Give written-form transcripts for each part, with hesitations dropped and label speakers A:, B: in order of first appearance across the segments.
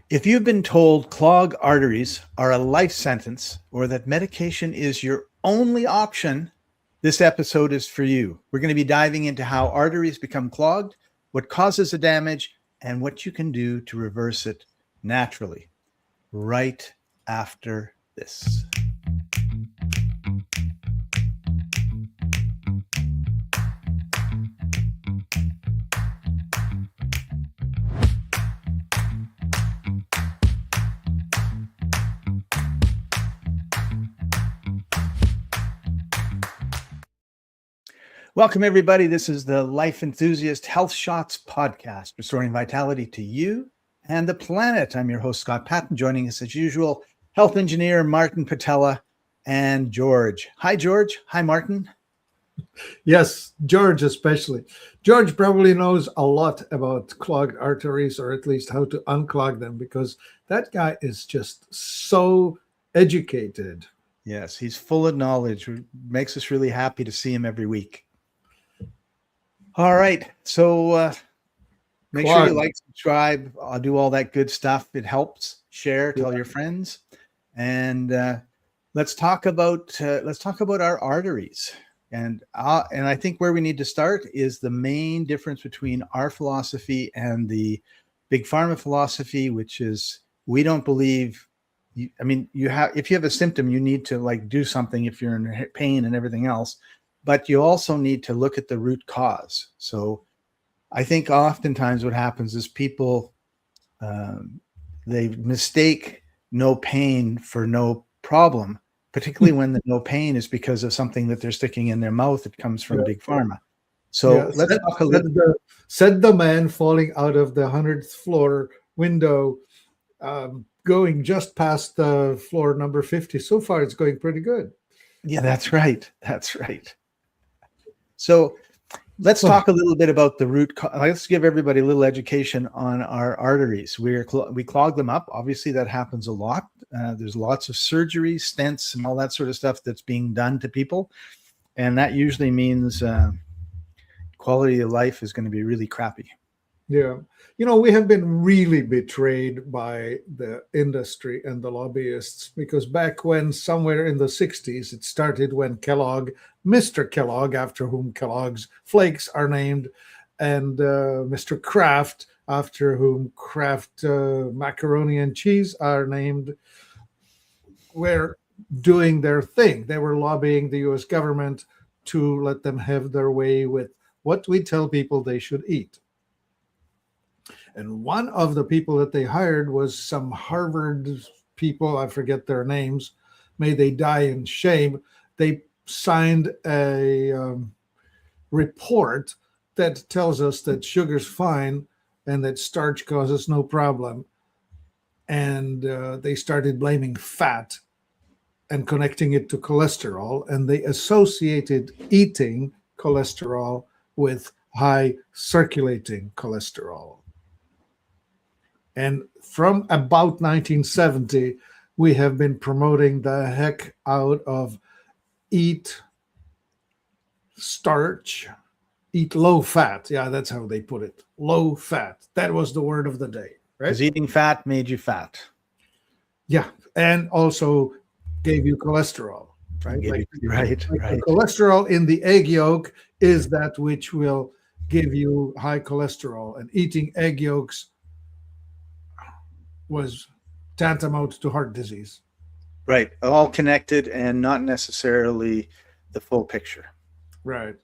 A: If you've been told clogged arteries are a life sentence or that medication is your only option, this episode is for you. We're going to be diving into how arteries become clogged, what causes the damage, and what you can do to reverse it naturally. Right after this. Welcome, everybody. This is the Life Enthusiast Health Shots podcast, restoring vitality to you and the planet. I'm your host, Scott Patton. Joining us as usual, health engineer Martin Patella and George. Hi, George. Hi, Martin.
B: Yes, George especially. George probably knows a lot about clogged arteries, or at least how to unclog them, because that guy is just so educated.
A: Yes, he's full of knowledge. It makes us really happy to see him every week. All right. So make sure you like, subscribe, do all that good stuff. It helps. Share, tell your friends. And let's talk about our arteries. And I think where we need to start is the main difference between our philosophy and the big pharma philosophy, which is we don't believe. If you have a symptom, you need to do something if you're in pain and everything else, but you also need to look at the root cause. So I think oftentimes what happens is people they mistake no pain for no problem, particularly when the no pain is because of something that they're sticking in their mouth that comes from big pharma. So let's talk a little.
B: Said the man falling out of the 100th floor window, going just past the floor number 50. So far, it's going pretty good.
A: Yeah, that's right. That's right. So let's talk a little bit about the root cause. Let's give everybody a little education on our arteries. We clog them up. Obviously, that happens a lot. There's lots of surgeries, stents, and all that sort of stuff that's being done to people. And that usually means quality of life is going to be really crappy.
B: Yeah. We have been really betrayed by the industry and the lobbyists, because back when, somewhere in the 60s, it started when Kellogg, Mr. Kellogg, after whom Kellogg's flakes are named, and Mr. Kraft, after whom Kraft macaroni and cheese are named, were doing their thing. They were lobbying the US government to let them have their way with what we tell people they should eat. And one of the people that they hired was some Harvard people, I forget their names, may they die in shame. They signed a report that tells us that sugar's fine and that starch causes no problem. And they started blaming fat and connecting it to cholesterol. And they associated eating cholesterol with high circulating cholesterol. And from about 1970, we have been promoting the heck out of eat starch, eat low fat. Yeah, that's how they put it. Low fat. That was the word of the day, right?
A: Because eating fat made you fat.
B: Yeah, and also gave you cholesterol, right?
A: Right.
B: The cholesterol in the egg yolk is that which will give you high cholesterol, and eating egg yolks was tantamount to heart disease.
A: Right. All connected and not necessarily the full picture.
B: Right.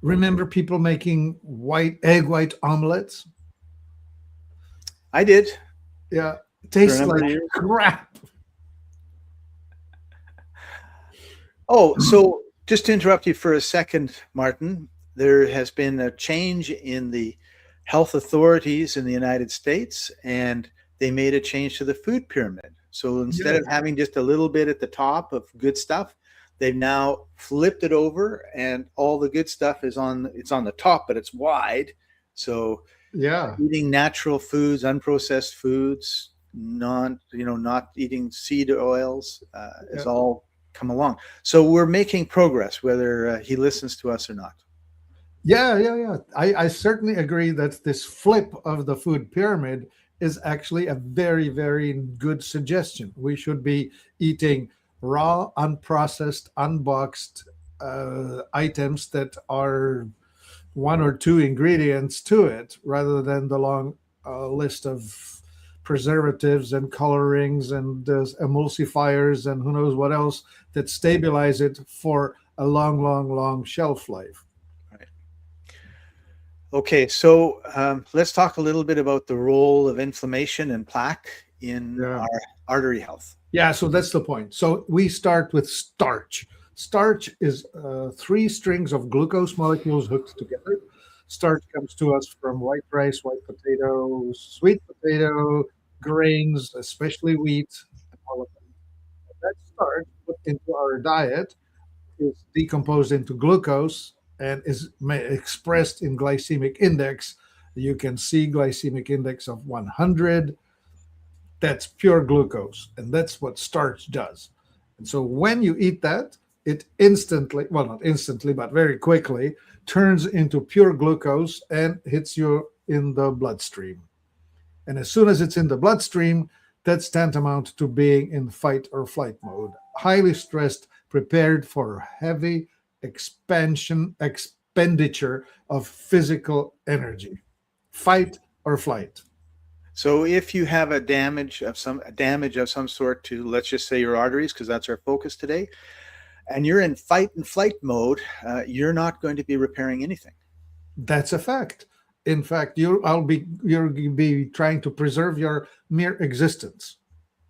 B: Remember people making egg white omelets?
A: I did.
B: Yeah. It tastes like crap.
A: Oh, so just to interrupt you for a second, Martin, there has been a change in the health authorities in the United States, and they made a change to the food pyramid. So instead of having just a little bit at the top of good stuff, they've now flipped it over, and all the good stuff it's on the top, but it's wide. So eating natural foods, unprocessed foods, not eating seed oils is all come along. So we're making progress, whether he listens to us or not.
B: Yeah. I certainly agree that this flip of the food pyramid is actually a very, very good suggestion. We should be eating raw, unprocessed, unboxed items that are one or two ingredients to it rather than the long list of preservatives and colorings and emulsifiers and who knows what else that stabilize it for a long, long, long shelf life.
A: Right. Okay, so let's talk a little bit about the role of inflammation and plaque in
B: Yeah.
A: our artery health.
B: Yeah, so that's the point. So we start with starch. Starch is three strings of glucose molecules hooked together. Starch comes to us from white rice, white potato, sweet potato, grains, especially wheat, and all of them. That starch put into our diet is decomposed into glucose and is expressed in glycemic index. You can see glycemic index of 100. That's pure glucose, and that's what starch does. And so when you eat that, it instantly, well, not instantly, but very quickly, turns into pure glucose and hits you in the bloodstream. And as soon as it's in the bloodstream, that's tantamount to being in fight or flight mode, highly stressed, prepared for heavy expenditure of physical energy, fight or flight.
A: So if you have a damage of some sort to, let's just say, your arteries, because that's our focus today, and you're in fight and flight mode, you're not going to be repairing anything.
B: That's a fact. In fact, you'll be trying to preserve your mere existence,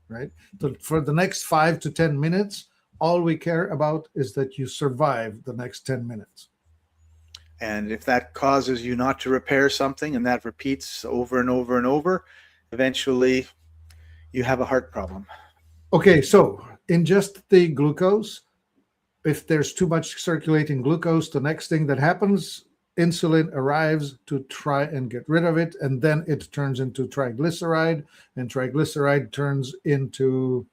B: right? So for the next 5 to 10 minutes, all we care about is that you survive the next 10 minutes.
A: And if that causes you not to repair something and that repeats over and over and over, eventually you have a heart problem.
B: Okay, so in just the glucose, if there's too much circulating glucose, the next thing that happens, insulin arrives to try and get rid of it, and then it turns into triglyceride, and triglyceride turns into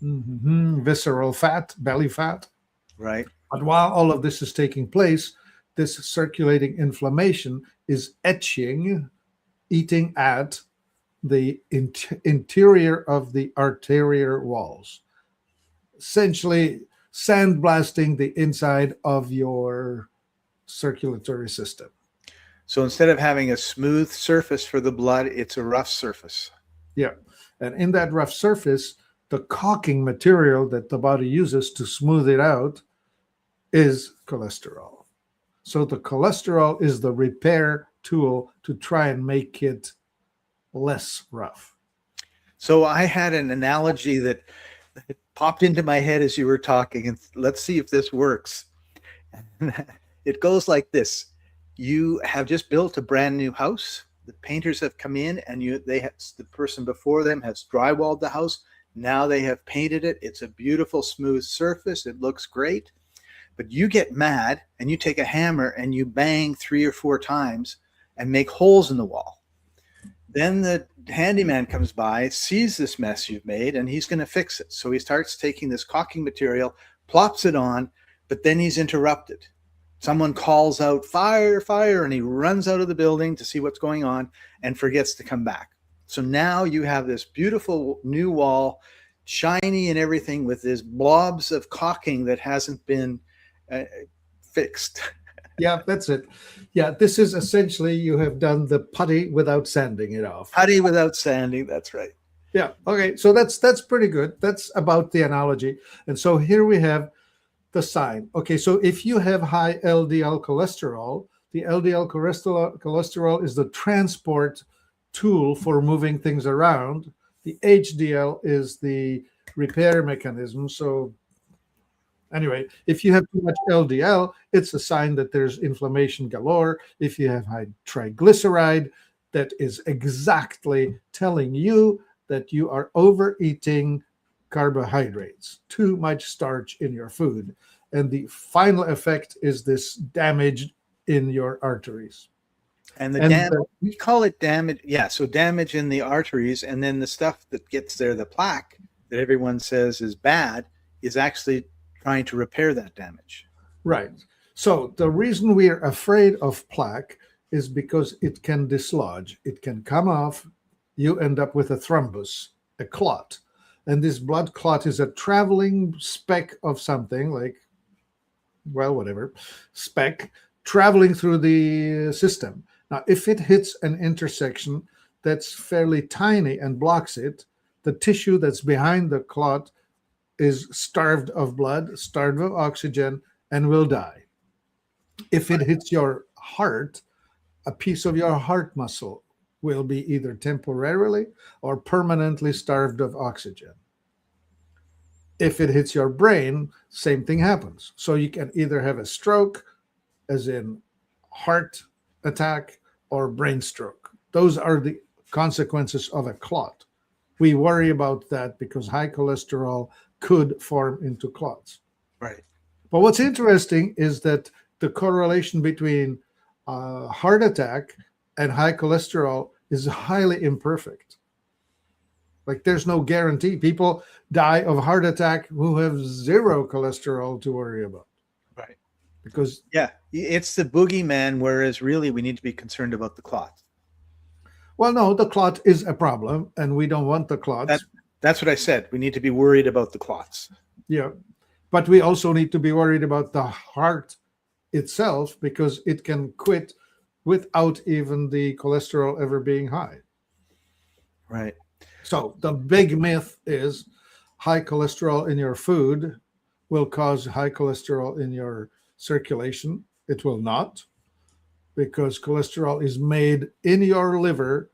B: visceral fat, belly fat.
A: Right.
B: But while all of this is taking place, this circulating inflammation is eating at the interior of the arterial walls, essentially sandblasting the inside of your circulatory system.
A: So instead of having a smooth surface for the blood, it's a rough surface.
B: Yeah. And in that rough surface, the caulking material that the body uses to smooth it out is cholesterol. So the cholesterol is the repair tool to try and make it less rough.
A: So I had an analogy that popped into my head as you were talking, and let's see if this works. It goes like this. You have just built a brand new house. The painters have come in, and the person before them has drywalled the house. Now they have painted it. It's a beautiful, smooth surface. It looks great. But you get mad and you take a hammer and you bang 3 or 4 times and make holes in the wall. Then the handyman comes by, sees this mess you've made, and he's going to fix it. So he starts taking this caulking material, plops it on, but then he's interrupted. Someone calls out, fire, fire, and he runs out of the building to see what's going on and forgets to come back. So now you have this beautiful new wall, shiny and everything, with these blobs of caulking that hasn't been fixed.
B: Yeah, that's it. Yeah, this is essentially you have done the putty without sanding it off.
A: Putty without sanding, that's right.
B: Yeah, okay, so that's pretty good. That's about the analogy. And so here we have the sign. Okay, so if you have high LDL cholesterol, the LDL cholesterol is the transport tool for moving things around. The HDL is the repair mechanism. So anyway, if you have too much LDL, it's a sign that there's inflammation galore. If you have high triglyceride, that is exactly telling you that you are overeating carbohydrates, too much starch in your food. And the final effect is this damage in your arteries.
A: And we call it damage. Yeah, so damage in the arteries, and then the stuff that gets there, the plaque that everyone says is bad, is actually trying to repair that damage.
B: Right. So the reason we are afraid of plaque is because it can dislodge. It can come off. You end up with a thrombus, a clot. And this blood clot is a traveling speck of something like, well, whatever, speck traveling through the system. Now, if it hits an intersection that's fairly tiny and blocks it, the tissue that's behind the clot is starved of blood, starved of oxygen, and will die. If it hits your heart, a piece of your heart muscle will be either temporarily or permanently starved of oxygen. If it hits your brain, same thing happens. So you can either have a stroke, as in heart attack, or brain stroke. Those are the consequences of a clot. We worry about that because high cholesterol could form into clots.
A: Right.
B: But what's interesting is that the correlation between heart attack and high cholesterol is highly imperfect. Like there's no guarantee. People die of heart attack who have zero cholesterol to worry about.
A: Right.
B: Because
A: yeah, it's the boogeyman, whereas really we need to be concerned about the clot.
B: Well, no, the clot is a problem, and we don't want the clots.
A: That's what I said. We need to be worried about the clots.
B: Yeah, but we also need to be worried about the heart itself because it can quit without even the cholesterol ever being high.
A: Right.
B: So the big myth is high cholesterol in your food will cause high cholesterol in your circulation. It will not, because cholesterol is made in your liver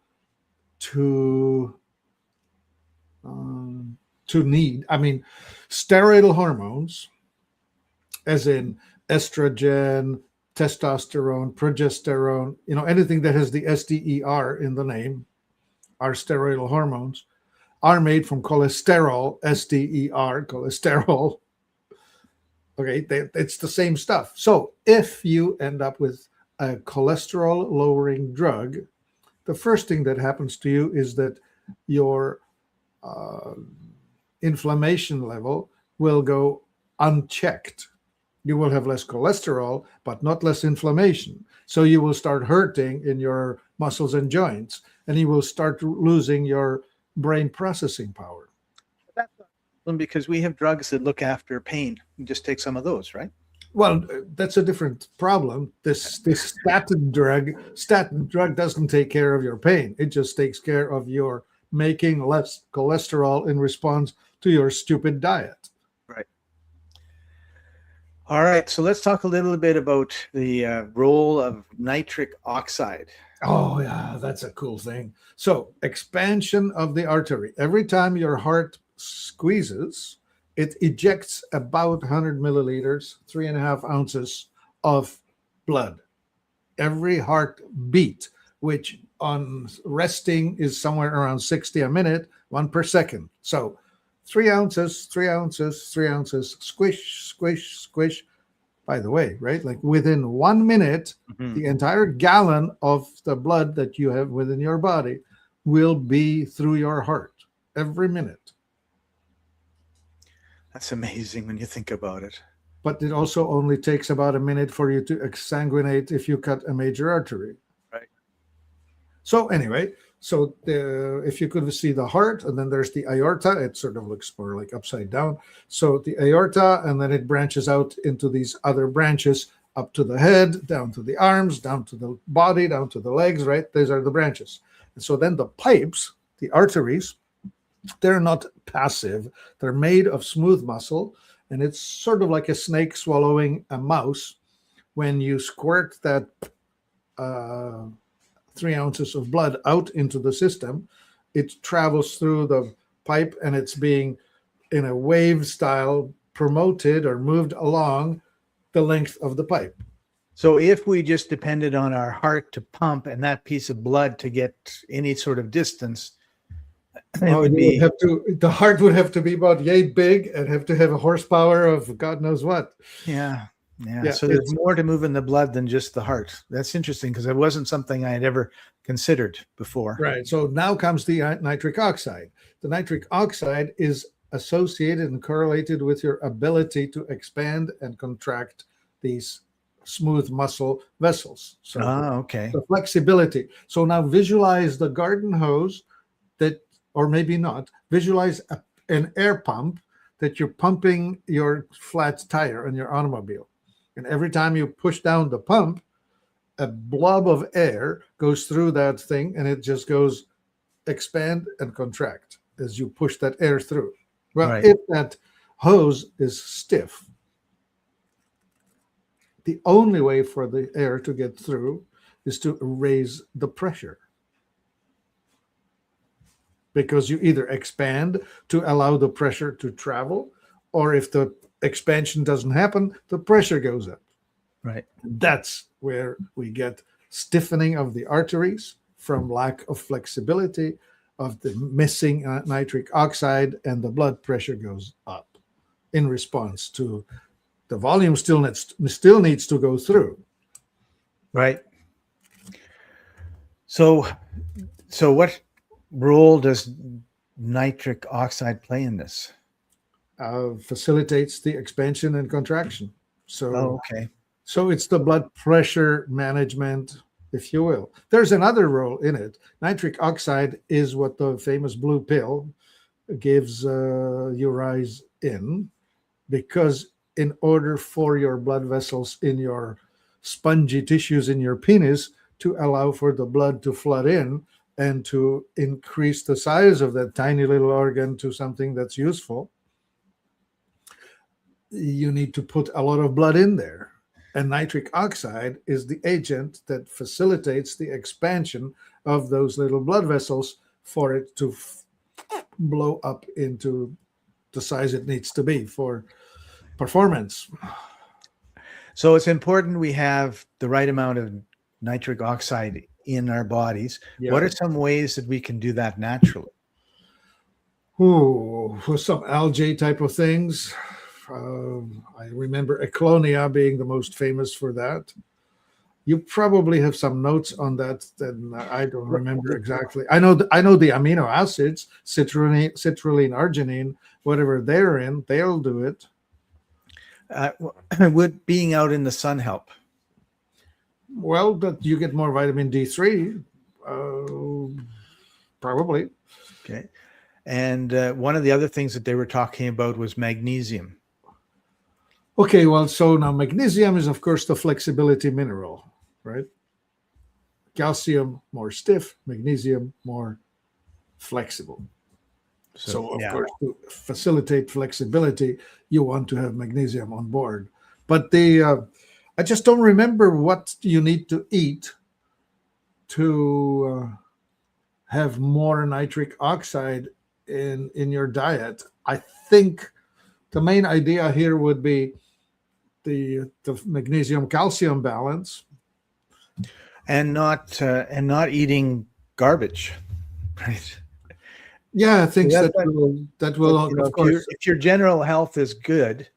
B: to need, steroidal hormones, as in estrogen, testosterone, progesterone, anything that has the SDER in the name, are steroidal hormones, are made from cholesterol, SDER, cholesterol. Okay, it's the same stuff. So if you end up with a cholesterol-lowering drug, the first thing that happens to you is that your inflammation level will go unchecked. You will have less cholesterol, but not less inflammation. So you will start hurting in your muscles and joints, and you will start losing your brain processing power.
A: Because we have drugs that look after pain. You just take some of those, right?
B: Well, that's a different problem. This statin drug doesn't take care of your pain. It just takes care of your making less cholesterol in response to your stupid diet.
A: Right. All right. So let's talk a little bit about the role of nitric oxide.
B: Oh, yeah, that's a cool thing. So expansion of the artery. Every time your heart squeezes, it ejects about 100 milliliters, 3.5 ounces of blood. Every heart beat, which on resting is somewhere around 60 a minute, 1 per second. So 3 ounces, 3 ounces, 3 ounces, squish, squish, squish. By the way, right? Like within 1 minute, the entire gallon of the blood that you have within your body will be through your heart every minute.
A: That's amazing when you think about it.
B: But it also only takes about a minute for you to exsanguinate if you cut a major artery.
A: Right.
B: So anyway, if you could see the heart, and then there's the aorta, it sort of looks more like upside down. So the aorta, and then it branches out into these other branches up to the head, down to the arms, down to the body, down to the legs, right? These are the branches. And so then the pipes, the arteries, they're not passive. They're made of smooth muscle, and it's sort of like a snake swallowing a mouse. When you squirt that 3 ounces of blood out into the system, it travels through the pipe, and it's being, in a wave style, promoted or moved along the length of the pipe.
A: So if we just depended on our heart to pump and that piece of blood to get any sort of distance,
B: the heart would have to be about yay big and have to have a horsepower of God knows what.
A: Yeah. So there's more to moving the blood than just the heart. That's interesting, because it wasn't something I had ever considered before.
B: Right. So now comes the nitric oxide. The nitric oxide is associated and correlated with your ability to expand and contract these smooth muscle vessels. So
A: Okay.
B: the flexibility. So now visualize the garden hose that, or maybe not, visualize an air pump that you're pumping your flat tire on your automobile. And every time you push down the pump, a blob of air goes through that thing, and it just goes expand and contract as you push that air through. Well,
A: Right.
B: if that hose is stiff, the only way for the air to get through is to raise the pressure. Because you either expand to allow the pressure to travel, or if the expansion doesn't happen, the pressure goes up.
A: Right.
B: That's where we get stiffening of the arteries from lack of flexibility of the missing nitric oxide, and the blood pressure goes up in response to the volume still needs to go through.
A: Right. So what role does nitric oxide play in this?
B: Facilitates the expansion and contraction.
A: Okay.
B: So it's the blood pressure management, if you will. There's another role in it. Nitric oxide is what the famous blue pill gives you rise in, because in order for your blood vessels in your spongy tissues in your penis to allow for the blood to flood in and to increase the size of that tiny little organ to something that's useful, you need to put a lot of blood in there. And nitric oxide is the agent that facilitates the expansion of those little blood vessels for it to blow up into the size it needs to be for performance.
A: So it's important we have the right amount of nitric oxide in our bodies.
B: Yeah.
A: What are some ways that we can do that naturally?
B: For some algae type of things. I remember Eclonia being the most famous for that. You probably have some notes on that. Then I don't remember exactly. I know the amino acids, citrulline, arginine, whatever they're in, they'll do it.
A: Would being out in the sun help?
B: Well, that you get more vitamin D3, probably.
A: Okay. And one of the other things that they were talking about was magnesium.
B: Okay, well, so now magnesium is, of course, the flexibility mineral, right? Calcium, more stiff, magnesium, more flexible. So of course, to facilitate flexibility, you want to have magnesium on board. But I just don't remember what you need to eat to have more nitric oxide in your diet. I think the main idea here would be the magnesium calcium balance,
A: and not eating garbage, right?
B: Yeah, things that will of course.
A: If your general health is good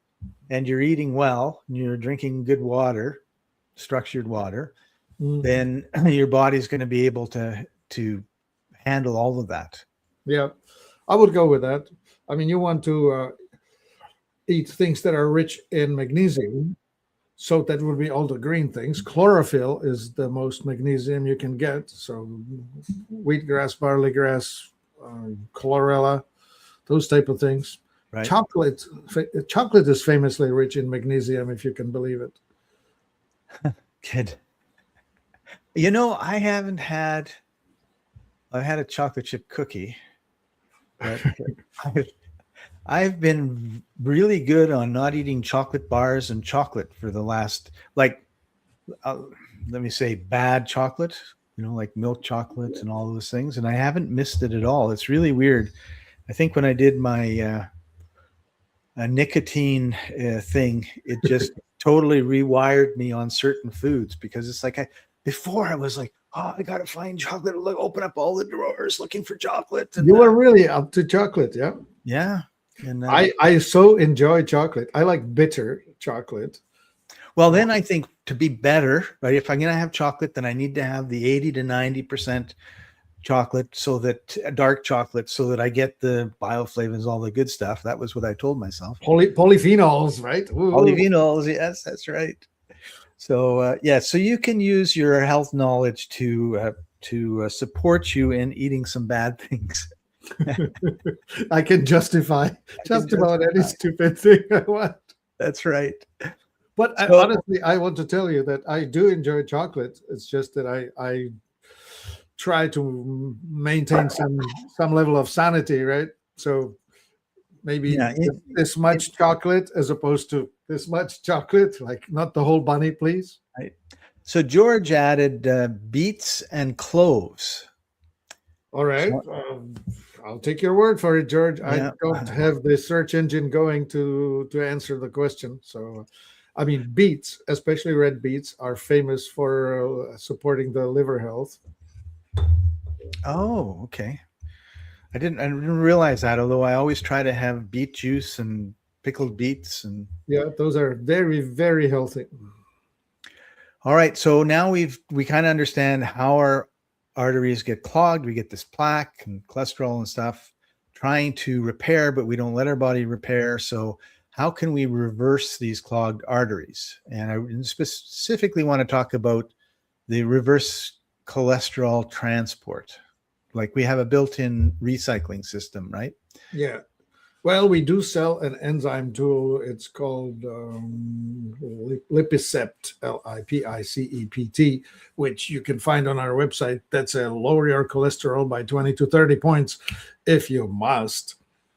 A: and you're eating well and you're drinking good water, structured water, then your body's going to be able to handle all of that.
B: Yeah, I would go with that. I mean, you want to eat things that are rich in magnesium. So that would be all the green things. Chlorophyll is the most magnesium you can get. So wheatgrass, barley grass, chlorella, those type of things.
A: Right.
B: Chocolate is famously rich in magnesium, if you can believe it.
A: Good. You know, I've had a chocolate chip cookie, but I've been really good on not eating chocolate bars and chocolate for the last, let me say, bad chocolate, like milk chocolate and all those things. And I haven't missed it at all. It's really weird. I think when I did my nicotine thing, it just totally rewired me on certain foods, because it's like before I was like, oh, I got to find chocolate. Look, open up all the drawers looking for chocolate. And
B: you were really up to chocolate, yeah?
A: Yeah. And
B: I so enjoy chocolate. I like bitter chocolate.
A: Well, then I think to be better, right, if I'm going to have chocolate, then I need to have the 80 to 90% chocolate, dark chocolate, so that I get the bioflavors, all the good stuff. That was what I told myself.
B: Polyphenols, right? Ooh.
A: Polyphenols, yes, that's right. So yeah, so you can use your health knowledge to support you in eating some bad things.
B: I can justify just about any stupid thing I want.
A: That's right.
B: But
A: So,
B: honestly, I want to tell you that I do enjoy chocolate. It's just that I try to maintain some level of sanity, right? So maybe
A: yeah,
B: this much chocolate as opposed to this much chocolate, like not the whole bunny, please.
A: right. So George added beets and cloves.
B: All right.
A: So,
B: I'll take your word for it, George. I
A: yeah.
B: don't have the search engine going to answer the question. So, I mean, beets, especially red beets, are famous for supporting the liver health.
A: Oh, okay. I didn't realize that, although I always try to have beet juice and pickled beets. And
B: Yeah, those are very, very healthy.
A: all right, so now we kind of understand how our arteries get clogged. We get this plaque and cholesterol and stuff trying to repair, but we don't let our body repair. So how can we reverse these clogged arteries? And I specifically want to talk about the reverse cholesterol transport. Like we have a built-in recycling system, right?
B: Yeah. Well, we do sell an enzyme tool. It's called Lipicept, Lipicept, which you can find on our website. That's a lower your cholesterol by 20 to 30 points if you must.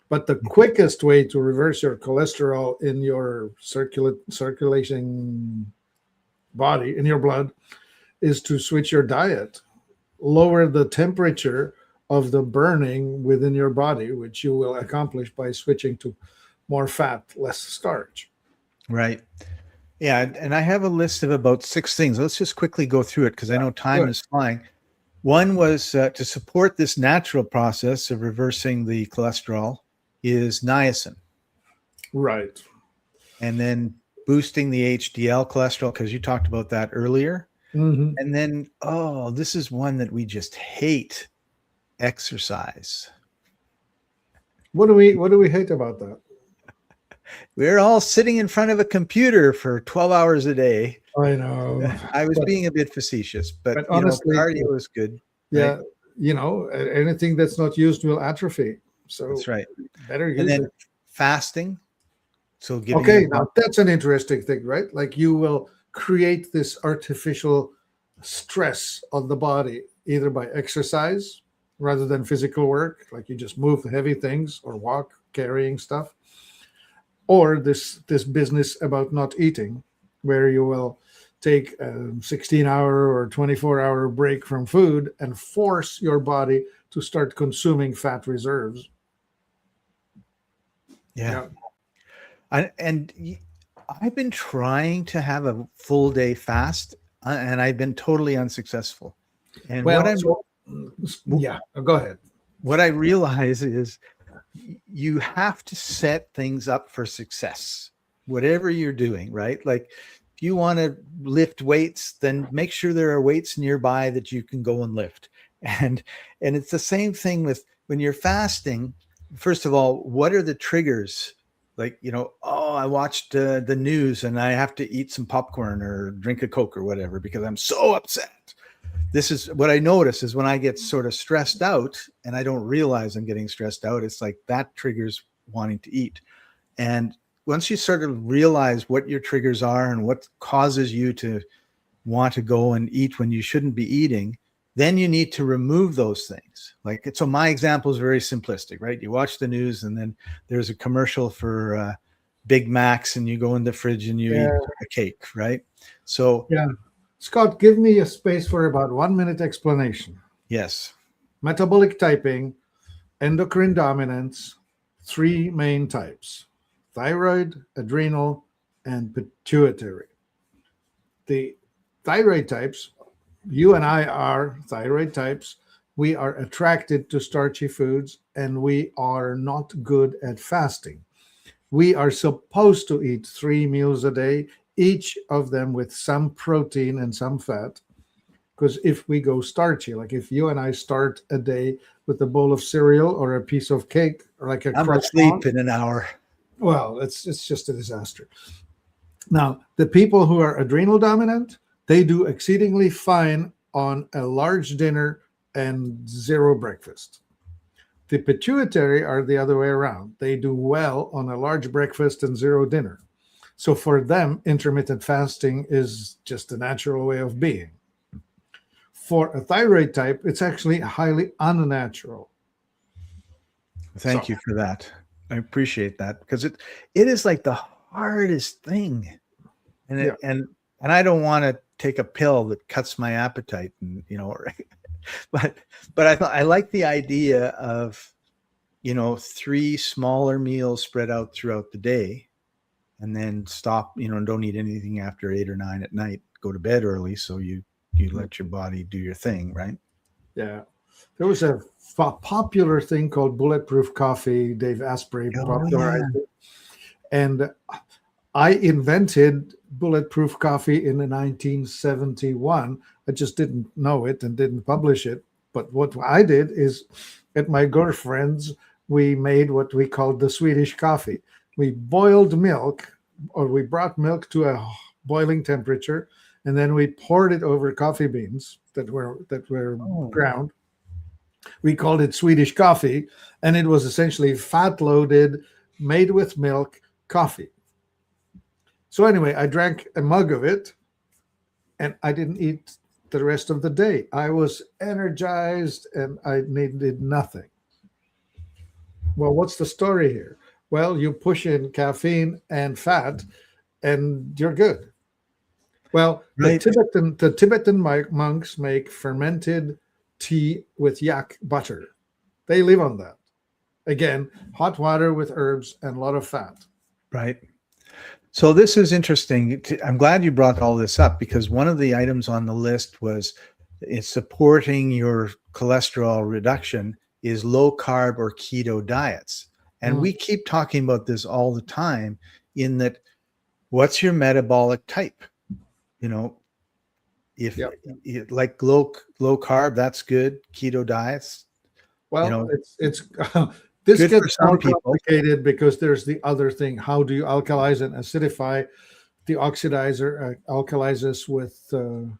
B: But the quickest way to reverse your cholesterol in your circulating body, in your blood, is to switch your diet, lower the temperature of the burning within your body, which you will accomplish by switching to more fat, less starch.
A: Right. Yeah. And I have a list of about 6 things. Let's just quickly go through it because I know time is flying. One was to support this natural process of reversing the cholesterol is niacin.
B: Right.
A: And then boosting the HDL cholesterol, because you talked about that earlier.
B: Mm-hmm.
A: And then, oh, this is one that we just hate: exercise.
B: What do we hate about that?
A: We're all sitting in front of a computer for 12 hours a day.
B: I know.
A: I was being a bit facetious, but
B: honestly,
A: cardio is good.
B: Yeah, right? Anything that's not used will atrophy. So
A: that's right.
B: Better use
A: and then
B: it.
A: Fasting. So
B: now that's an interesting thing, right? Like you will create this artificial stress on the body either by exercise rather than physical work, like you just move heavy things or walk carrying stuff, or this business about not eating, where you will take a 16-hour or 24-hour break from food and force your body to start consuming fat reserves.
A: Yeah. And I've been trying to have a full day fast, and I've been totally unsuccessful. And
B: go ahead.
A: What I realize is you have to set things up for success, whatever you're doing, right? Like if you want to lift weights, then make sure there are weights nearby that you can go and lift. And it's the same thing with when you're fasting. First of all, what are the triggers? Like, I watched the news and I have to eat some popcorn or drink a Coke or whatever because I'm so upset. This is what I notice is when I get sort of stressed out and I don't realize I'm getting stressed out, it's like that triggers wanting to eat. And once you sort of realize what your triggers are and what causes you to want to go and eat when you shouldn't be eating, then you need to remove those things. Like, so my example is very simplistic, right? You watch the news and then there's a commercial for Big Macs and you go in the fridge and you eat a cake, right? So
B: Scott, give me a space for about 1 minute explanation.
A: Yes.
B: Metabolic typing, endocrine dominance, 3 main types: thyroid, adrenal, and pituitary. The thyroid types, you and I are thyroid types. We are attracted to starchy foods and we are not good at fasting. We are supposed to eat 3 meals a day, each of them with some protein and some fat. Because if we go starchy, like if you and I start a day with a bowl of cereal or a piece of cake or like a
A: I'm asleep in an hour.
B: Well, it's just a disaster. Now, the people who are adrenal dominant, they do exceedingly fine on a large dinner and zero breakfast. The pituitary are the other way around. They do well on a large breakfast and zero dinner. So for them, intermittent fasting is just a natural way of being. For a thyroid type, it's actually highly unnatural.
A: Thank you for that. I appreciate that, because it is like the hardest thing. And
B: Yeah.
A: and I don't want to take a pill that cuts my appetite, and but I like the idea of 3 smaller meals spread out throughout the day, and then stop, and don't eat anything after 8 or 9 at night. Go to bed early, so you let your body do your thing, right?
B: Yeah. There was a popular thing called bulletproof coffee. Dave Asprey popularized it. And I invented bulletproof coffee in 1971. I just didn't know it and didn't publish it. But what I did is, at my girlfriend's, we made what we called the Swedish coffee. We boiled milk, or we brought milk to a boiling temperature, and then we poured it over coffee beans that were ground. We called it Swedish coffee, and it was essentially fat-loaded, made with milk coffee. So anyway, I drank a mug of it, and I didn't eat the rest of the day. I was energized, and I needed nothing. Well, what's the story here? Well, you push in caffeine and fat, and you're good. Well,
A: Right.
B: the Tibetan monks make fermented tea with yak butter. They live on that. Again, hot water with herbs and a lot of fat.
A: Right. So this is interesting. I'm glad you brought all this up, because one of the items on the list was, it's supporting your cholesterol reduction, is low carb or keto diets. And we keep talking about this all the time, in that, what's your metabolic type? If you like low carb, that's good. Keto diets.
B: Well, it's this
A: good
B: gets
A: for
B: more
A: some people.
B: complicated, because there's the other thing. How do you alkalize and acidify? The oxidizer alkalizes with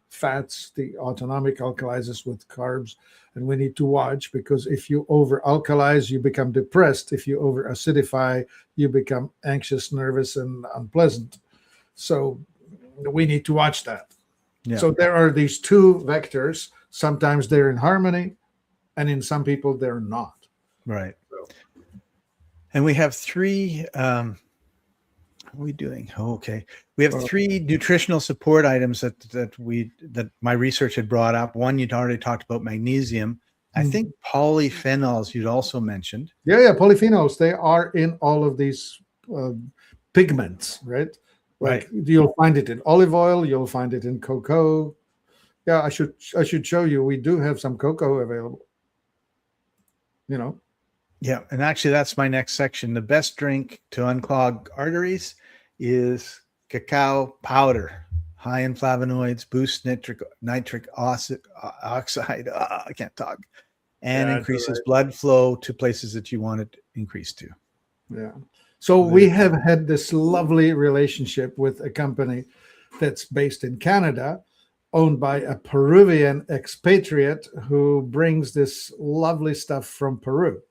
B: fats. The autonomic alkalizes with carbs. And we need to watch, because if you over alkalize, you become depressed. If you over acidify, you become anxious, nervous, and unpleasant. So we need to watch that.
A: Yeah.
B: So there are these two vectors. Sometimes they're in harmony, and in some people they're not.
A: Right. And we have 3. How are we doing? Oh, okay. We have 3 nutritional support items that my research had brought up. One, you'd already talked about, magnesium. I think polyphenols you'd also mentioned.
B: Yeah, polyphenols. They are in all of these pigments, right? Like, you'll find it in olive oil. You'll find it in cocoa. Yeah, I should show you. We do have some cocoa available.
A: Yeah, and actually that's my next section. The best drink to unclog arteries is cacao powder. High in flavonoids, boosts nitric oxide. I can't talk. And increases blood flow to places that you want it increased to.
B: Yeah. So we have had this lovely relationship with a company that's based in Canada, owned by a Peruvian expatriate who brings this lovely stuff from Peru.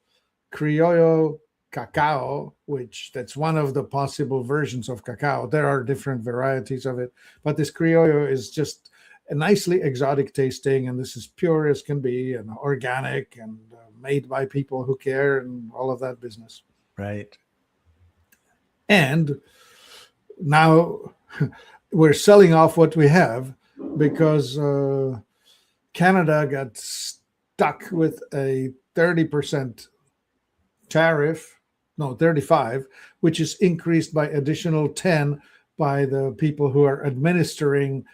B: Criollo cacao, which that's one of the possible versions of cacao. There are different varieties of it, but this criollo is just a nicely exotic tasting, and this is pure as can be, and organic, and made by people who care, and all of that business.
A: Right.
B: And now we're selling off what we have, because Canada got stuck with a 30% tariff, no, 35, which is increased by additional 10 by the people who are administering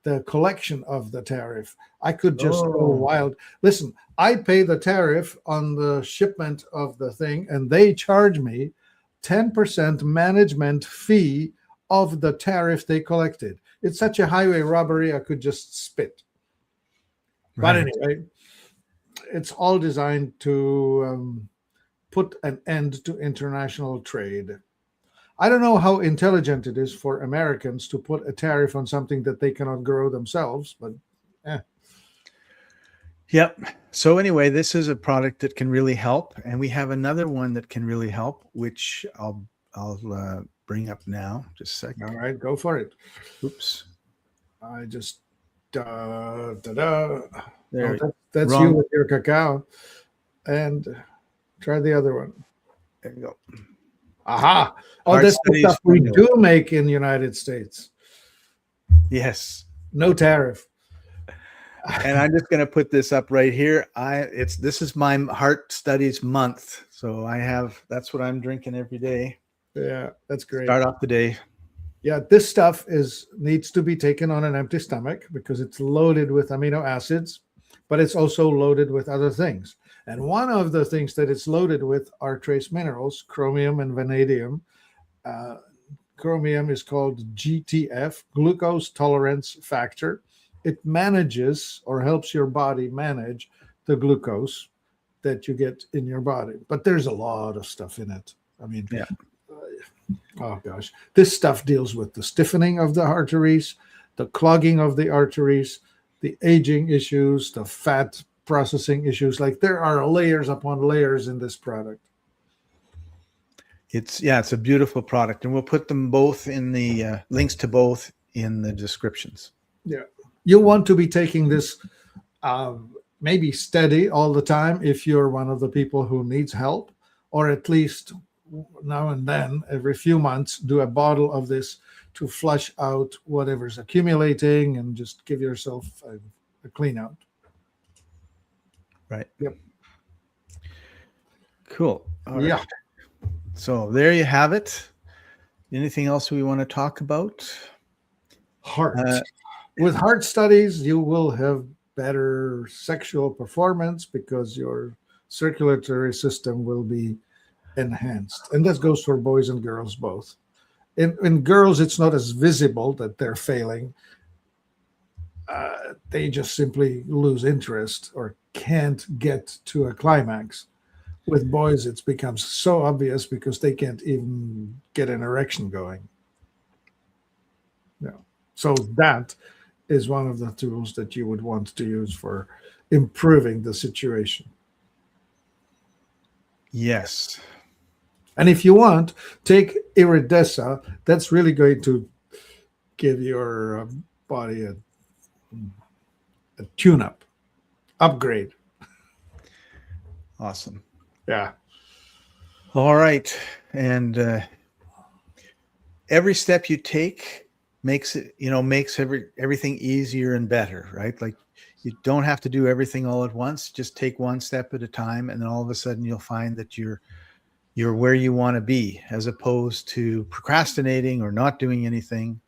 B: the collection of the tariff. I could just go wild. Listen, I pay the tariff on the shipment of the thing, and they charge me 10% management fee of the tariff they collected. It's such a highway robbery, I could just spit. But anyway, it's all designed to put an end to international trade. I don't know how intelligent it is for Americans to put a tariff on something that they cannot grow themselves, but
A: Yep. So anyway, this is a product that can really help, and we have another one that can really help, which I'll bring up now. Just a second.
B: all right, go for it.
A: Oops.
B: I just da, da, da.
A: There.
B: That's
A: Wrong.
B: you with your cacao. And try the other one.
A: There you go.
B: Aha. Oh,
A: Heart
B: that's the
A: studies
B: stuff we
A: formula.
B: do make in the United States.
A: Yes.
B: No tariff.
A: And I'm just going to put this up right here. This is my heart studies month, so that's what I'm drinking every day.
B: Yeah, that's great.
A: Start off the day.
B: Yeah, this stuff needs to be taken on an empty stomach because it's loaded with amino acids, but it's also loaded with other things. And one of the things that it's loaded with are trace minerals, chromium and vanadium. Chromium is called GTF, glucose tolerance factor. It manages or helps your body manage the glucose that you get in your body. But there's a lot of stuff in it. I mean,
A: yeah.
B: Oh gosh, this stuff deals with the stiffening of the arteries, the clogging of the arteries, the aging issues, the fat processing issues. Like there are layers upon layers in this product.
A: It's a beautiful product, and we'll put them both in the links to both in the descriptions.
B: Yeah, you want to be taking this maybe steady all the time if you're one of the people who needs help, or at least now and then, every few months, do a bottle of this to flush out whatever's accumulating and just give yourself a clean out.
A: Right.
B: Yep.
A: Cool. All
B: yeah.
A: Right. So there you have it. Anything else we want to talk about?
B: Heart. With heart studies, you will have better sexual performance because your circulatory system will be enhanced. And this goes for boys and girls both. In girls, it's not as visible that they're failing. They just simply lose interest or can't get to a climax. With boys, it becomes so obvious because they can't even get an erection going. Yeah. So that is one of the tools that you would want to use for improving the situation.
A: Yes.
B: And if you want, take iridessa. That's really going to give your body a tune-up, upgrade.
A: Awesome.
B: Yeah.
A: All right. And every step you take makes everything easier and better, right? Like you don't have to do everything all at once. Just take one step at a time, and then all of a sudden you'll find that you're where you want to be, as opposed to procrastinating or not doing anything.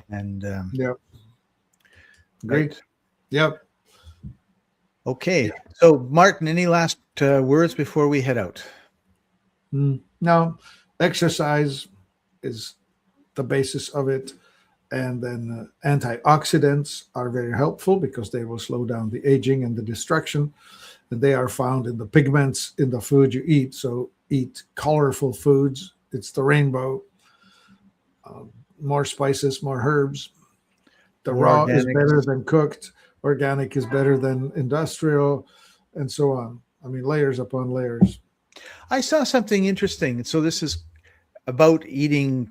A: And
B: yep. Great.
A: Right?
B: Yep.
A: Okay. Yeah. So Martin, any last words before we head out?
B: No, exercise is the basis of it. And then antioxidants are very helpful because they will slow down the aging and the destruction. And they are found in the pigments in the food you eat. So eat colorful foods. It's the rainbow. More spices, more herbs. The raw is better than cooked. Organic is better than industrial, and so on. I mean, layers upon layers.
A: I saw something interesting. So this is about eating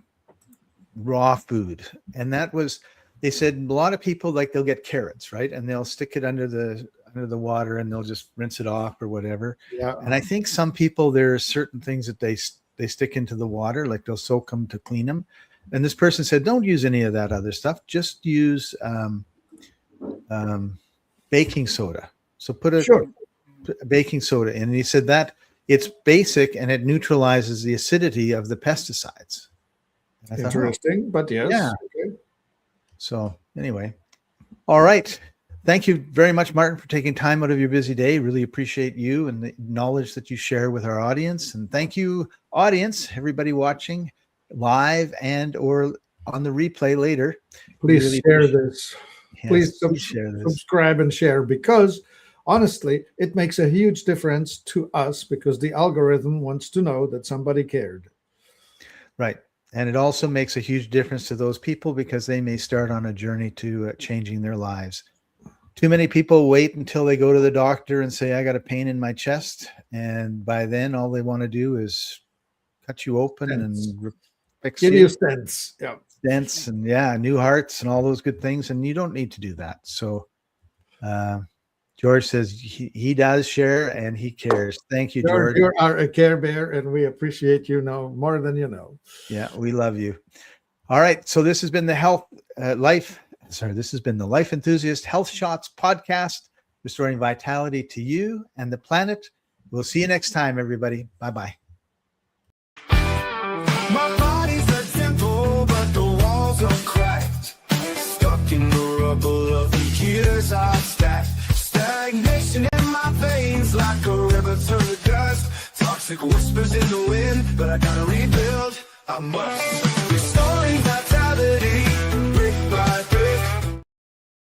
A: raw food. And that was, they said a lot of people, like, they'll get carrots, right? And they'll stick it under the water and they'll just rinse it off or whatever.
B: Yeah.
A: And I think some people, there are certain things that they stick into the water, like they'll soak them to clean them. And this person said, don't use any of that other stuff. Just use baking soda. So put a baking soda in. And he said that it's basic and it neutralizes the acidity of the pesticides.
B: Interesting, but yes.
A: Yeah. Okay. So anyway, all right. Thank you very much, Martin, for taking time out of your busy day. Really appreciate you and the knowledge that you share with our audience. And thank you, audience, everybody watching live and or on the replay later.
B: Please really share this.
A: Yes,
B: please
A: share this.
B: Subscribe and share, because honestly, it makes a huge difference to us because the algorithm wants to know that somebody cared.
A: Right. And it also makes a huge difference to those people because they may start on a journey to changing their lives. Too many people wait until they go to the doctor and say, I got a pain in my chest. And by then, all they want to do is cut you open and fix
B: Give you stents. Yeah.
A: Stents and new hearts and all those good things. And you don't need to do that. So George says he does share and he cares. Thank you, George.
B: You are a Care Bear, and we appreciate you now more than you know.
A: Yeah, we love you. All right. So this has been the this has been the Life Enthusiast Health Shots podcast, restoring vitality to you and the planet. We'll see you next time, everybody. Bye-bye.
C: My body's a temple, but the walls are cracked. Stuck in the rubble of the years I've stacked. Stagnation in my veins like a river turned to dust. Toxic whispers in the wind, but I gotta rebuild. I must. Restoring vitality